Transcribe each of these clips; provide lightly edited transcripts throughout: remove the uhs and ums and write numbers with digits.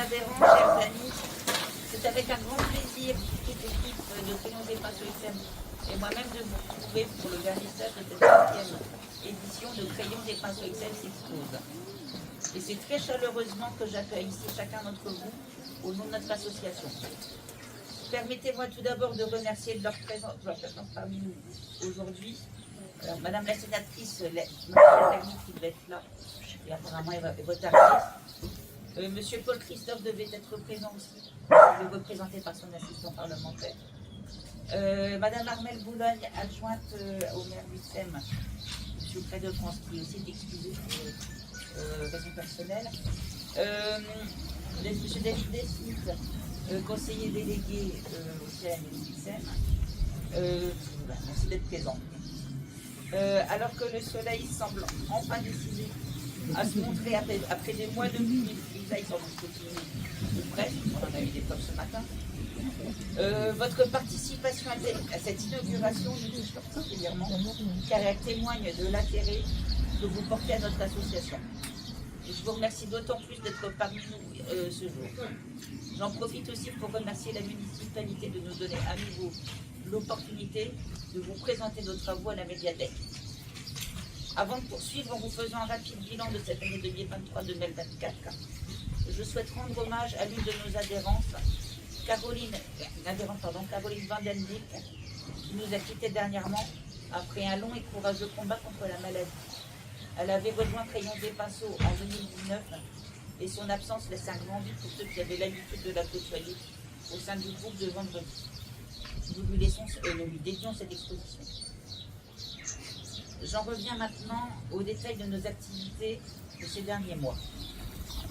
adhérents, chers amis, c'est avec un grand plaisir, toute l'équipe de Crayons et Pinceaux XM et moi-même de vous retrouver pour le vernissage de cette 5e édition de Crayons et Pinceaux XM s'expose. Et c'est très chaleureusement que j'accueille ici chacun d'entre vous au nom de notre association. Permettez-moi tout d'abord de remercier de leur présence parmi nous aujourd'hui. Alors, Madame la sénatrice, Marie qui devait être là, et apparemment elle va retarder. Monsieur Paul Christophe devait être présent aussi, il est représenté par son assistant parlementaire. Madame Armelle Boulogne, adjointe au maire du SEM, Monsieur Près de France, qui aussi est excusé pour raison personnelle. Monsieur David Desmith, conseiller délégué au CM du SEM. Merci d'être présent. Alors que le soleil semble enfin décidé à se montrer après des mois de pluie, grisaille sur notre quotidien, ou presque, on en a eu des preuves ce matin. Votre participation à cette inauguration nous touche particulièrement, car elle témoigne de l'intérêt que vous portez à notre association. Et je vous remercie d'autant plus d'être parmi nous ce jour. J'en profite aussi pour remercier la municipalité de nous donner à nouveau l'opportunité de vous présenter nos travaux à la médiathèque. Avant de poursuivre en vous faisant un rapide bilan de cette année 2023-2024, je souhaite rendre hommage à l'une de nos adhérentes, Caroline Van Den Beek, qui nous a quittés dernièrement après un long et courageux combat contre la maladie. Elle avait rejoint Crayons et Pinceaux en 2019 et son absence laisse un grand vide pour ceux qui avaient l'habitude de la côtoyer au sein du groupe de vendredi. Nous lui dédions cette exposition. J'en reviens maintenant aux détails de nos activités de ces derniers mois.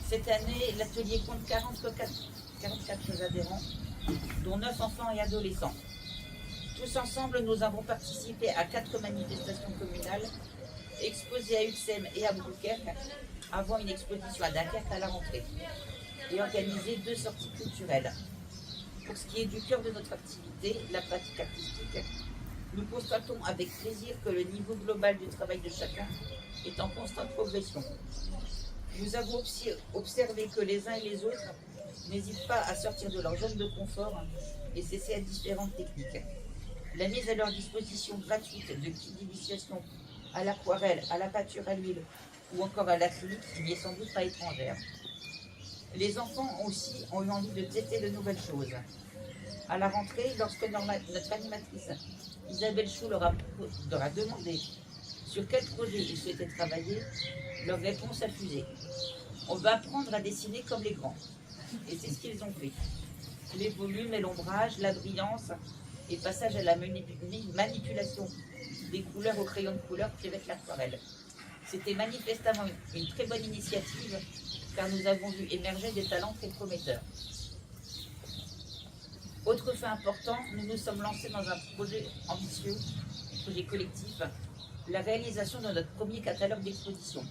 Cette année, l'atelier compte 44 adhérents, dont 9 enfants et adolescents. Tous ensemble, nous avons participé à 4 manifestations communales, exposées à Uxem et à Brouckère, avant une exposition à Dunkerque à la rentrée, et organisé 2 sorties culturelles. Pour ce qui est du cœur de notre activité, la pratique artistique, nous constatons avec plaisir que le niveau global du travail de chacun est en constante progression. Nous avons aussi observé que les uns et les autres n'hésitent pas à sortir de leur zone de confort et s'essayer à différentes techniques. La mise à leur disposition gratuite de kits d'initiation à l'aquarelle, à la peinture à l'huile ou encore à l'acrylique n'y est sans doute pas étrangère. Les enfants aussi ont eu envie de tester de nouvelles choses. À la rentrée, lorsque notre animatrice Isabelle Chou leur a demandé sur quel projet ils souhaitaient travailler, leur réponse a fusé. On va apprendre à dessiner comme les grands. Et c'est ce qu'ils ont fait. Les volumes et l'ombrage, la brillance et passage à la manipulation des couleurs au crayon de couleur puis avec l'aquarelle. C'était manifestement une très bonne initiative car nous avons vu émerger des talents très prometteurs. Autre fait important, nous nous sommes lancés dans un projet ambitieux, un projet collectif, la réalisation de notre premier catalogue d'exposition,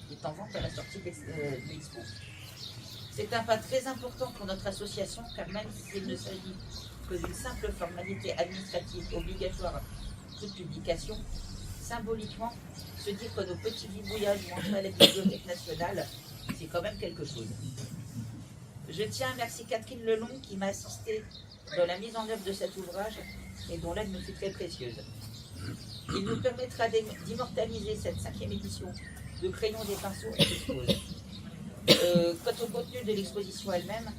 qui est en vente à la sortie de l'expo. C'est un pas très important pour notre association, car même s'il ne s'agit que d'une simple formalité administrative obligatoire de publication, symboliquement, se dire que nos petits bidouillages vont entrer à la Bibliothèque nationale, c'est quand même quelque chose. Je tiens à remercier Catherine Lelong qui m'a assisté dans la mise en œuvre de cet ouvrage et dont l'aide me fut très précieuse. Il nous permettra d'immortaliser cette 5e édition de Crayons et Pinceaux à l'expose. Quant au contenu de l'exposition elle-même,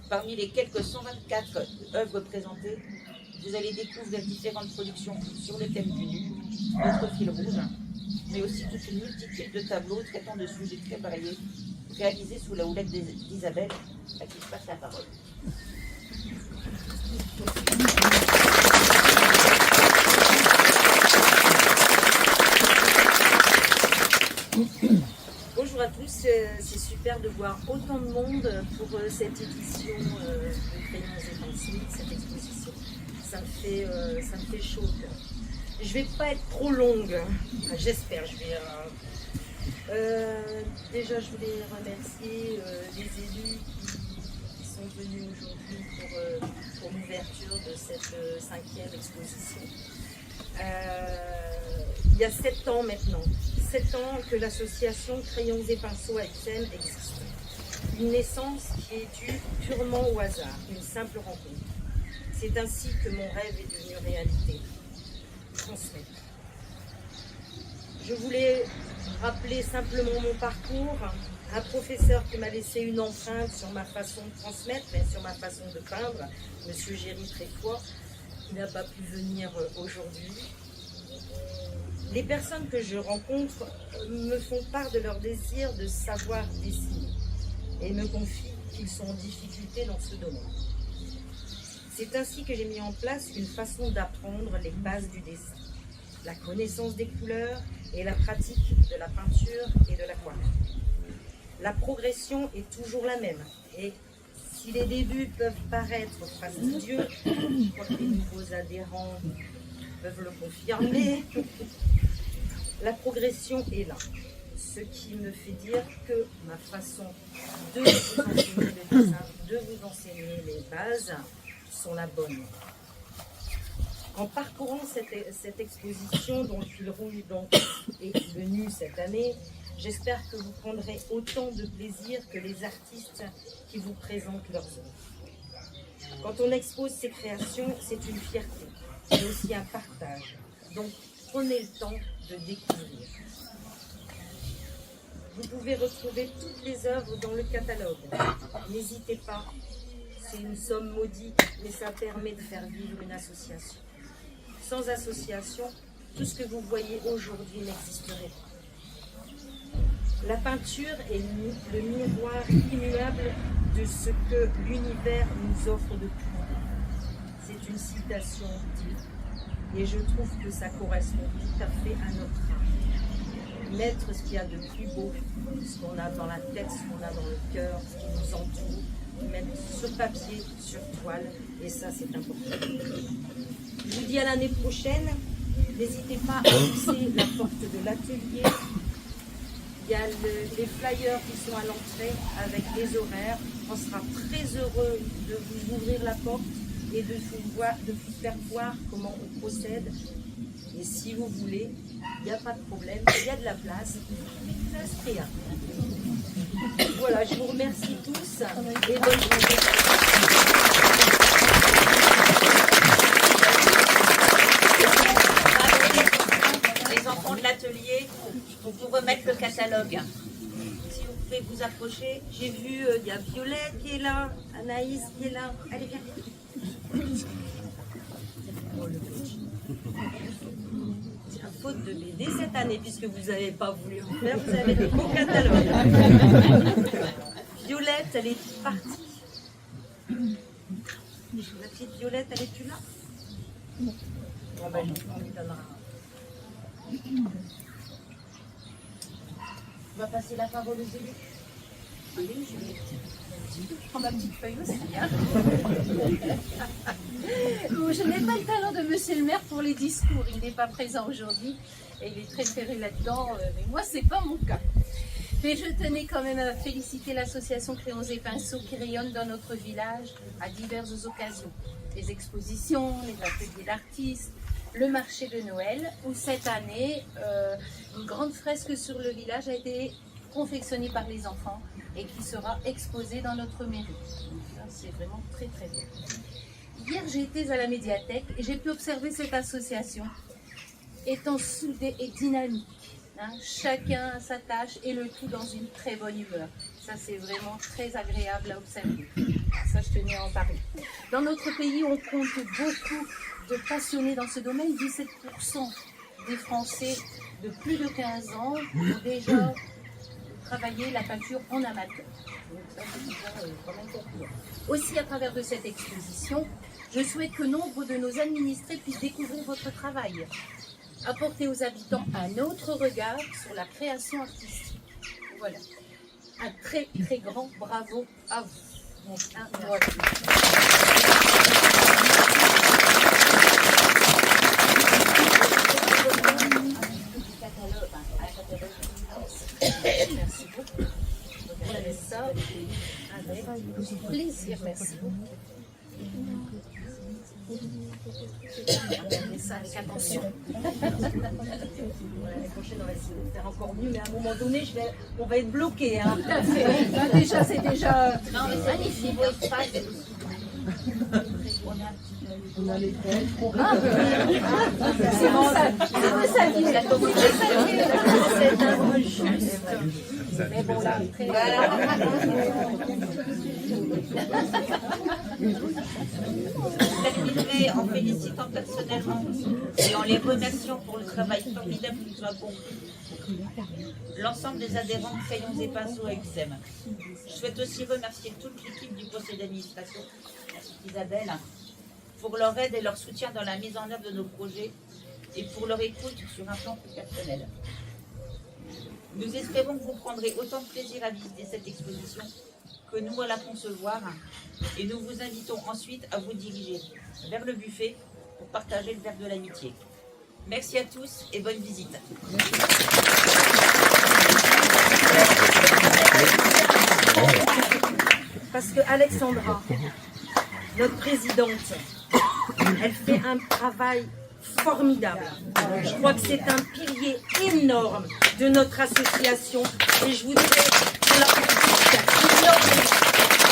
parmi les quelques 124 œuvres présentées, vous allez découvrir différentes productions sur le thème du nu, notre fil rouge, mais aussi toute une multitude de tableaux traitant de sujets très variés, réalisés sous la houlette d'Isabelle, à qui je passe la parole. Bonjour à tous, c'est super de voir autant de monde pour cette édition de Crayons et Pinceaux, cette exposition. Ça me fait chaud au cœur. Je vais pas être trop longue, enfin, j'espère. Déjà, je voulais remercier les élus qui sont venus aujourd'hui pour l'ouverture de cette 5e exposition. Il y a 7 ans maintenant, 7 ans que l'association Crayons et Pinceaux à Uxem existe. Une naissance qui est due purement au hasard, une simple rencontre. C'est ainsi que mon rêve est devenu réalité. Transmettre. Je voulais rappeler simplement mon parcours. Un professeur qui m'a laissé une empreinte sur ma façon de transmettre, mais sur ma façon de peindre, Monsieur Géry Tréfoy, qui n'a pas pu venir aujourd'hui. Les personnes que je rencontre me font part de leur désir de savoir dessiner et me confient qu'ils sont en difficulté dans ce domaine. C'est ainsi que j'ai mis en place une façon d'apprendre les bases du dessin, la connaissance des couleurs et la pratique de la peinture et de l'aquarelle. La progression est toujours la même et si les débuts peuvent paraître fastidieux, je crois que les nouveaux adhérents peuvent le confirmer, la progression est là. Ce qui me fait dire que ma façon de vous enseigner le dessin, de vous enseigner les bases, sont la bonne. En parcourant cette exposition dont le fil rouge est venu cette année, j'espère que vous prendrez autant de plaisir que les artistes qui vous présentent leurs œuvres. Quand on expose ses créations, c'est une fierté, mais aussi un partage. Donc prenez le temps de découvrir. Vous pouvez retrouver toutes les œuvres dans le catalogue. N'hésitez pas. C'est une somme maudite, mais ça permet de faire vivre une association. Sans association, tout ce que vous voyez aujourd'hui n'existerait pas. La peinture est le miroir immuable de ce que l'univers nous offre de plus. C'est une citation d'Yves, et je trouve que ça correspond tout à fait à notre âme. Mettre ce qu'il y a de plus beau, ce qu'on a dans la tête, ce qu'on a dans le cœur, ce qui nous entoure, mettre sur papier, sur toile, et ça c'est important. Je vous dis à l'année prochaine, n'hésitez pas à pousser la porte de l'atelier. Il y a les flyers qui sont à l'entrée avec les horaires. On sera très heureux de vous ouvrir la porte et de vous faire voir comment on procède. Et si vous voulez, il n'y a pas de problème, il y a de la place, il faut s'inscrire. Voilà, je vous remercie tous et bonne journée. Les enfants de l'atelier, pour vous remettre le catalogue. Si vous pouvez vous approcher, j'ai vu, il y a Violette qui est là, Anaïs qui est là. Allez, viens. Tiens, faute de BD cette année, puisque vous n'avez pas voulu en faire, vous avez le beau catalogue. Violette, elle est partie. La petite Violette, elle est plus là? Bon, ben, on lui donnera. On va passer la parole aux élus. Allez, je prends ma petite feuille aussi. Hein. Bon, je n'ai pas le talent de monsieur le maire pour les discours. Il n'est pas présent aujourd'hui et il est très ferré là-dedans. Mais moi, c'est pas mon cas. Mais je tenais quand même à féliciter l'association Crayons et Pinceaux qui rayonne dans notre village à diverses occasions. Les expositions, les ateliers d'artistes, le marché de Noël, où cette année, une grande fresque sur le village a été confectionnée par les enfants et qui sera exposée dans notre mairie. C'est vraiment très très bien. Hier, j'ai été à la médiathèque et j'ai pu observer cette association étant soudée et dynamique. Hein, chacun à sa tâche et le tout dans une très bonne humeur. Ça, c'est vraiment très agréable à observer. Ça, je tenais à en parler. Dans notre pays, on compte beaucoup de passionnés dans ce domaine. 17% des Français de plus de 15 ans ont déjà travaillé la peinture en amateur. Donc ça, c'est déjà quand même concluant. Aussi, à travers de cette exposition, je souhaite que nombre de nos administrés puissent découvrir votre travail. Apporter aux habitants un autre regard sur la création artistique. Voilà. Un très très grand bravo à vous. Donc, voilà. Merci beaucoup. Vous avez ça avec plaisir. Merci beaucoup. Regardez ça avec attention. L'année prochaine, on va essayer de faire encore mieux, mais à un moment donné, on va être bloqué. Hein. Tout à fait. Là, déjà, c'est déjà Non, mais c'est magnifique. On a les pelles. c'est bon, ça vit, la C'est un peu juste. mais bon, là, après, Je terminerai en félicitant personnellement et en les remerciant pour le travail formidable qu'ils ont accompli l'ensemble des adhérents de Crayons et Pinceaux à UXEM. Je souhaite aussi remercier toute l'équipe du conseil d'administration, Isabelle, pour leur aide et leur soutien dans la mise en œuvre de nos projets et pour leur écoute sur un plan plus personnel. Nous espérons que vous prendrez autant de plaisir à visiter cette exposition que nous à la concevoir et nous vous invitons ensuite à vous diriger vers le buffet pour partager le verre de l'amitié. Merci à tous et bonne visite. Parce que Alexandra, notre présidente, elle fait un travail formidable. Je crois que c'est un pilier énorme de notre association et je voudrais qu'on la félicite.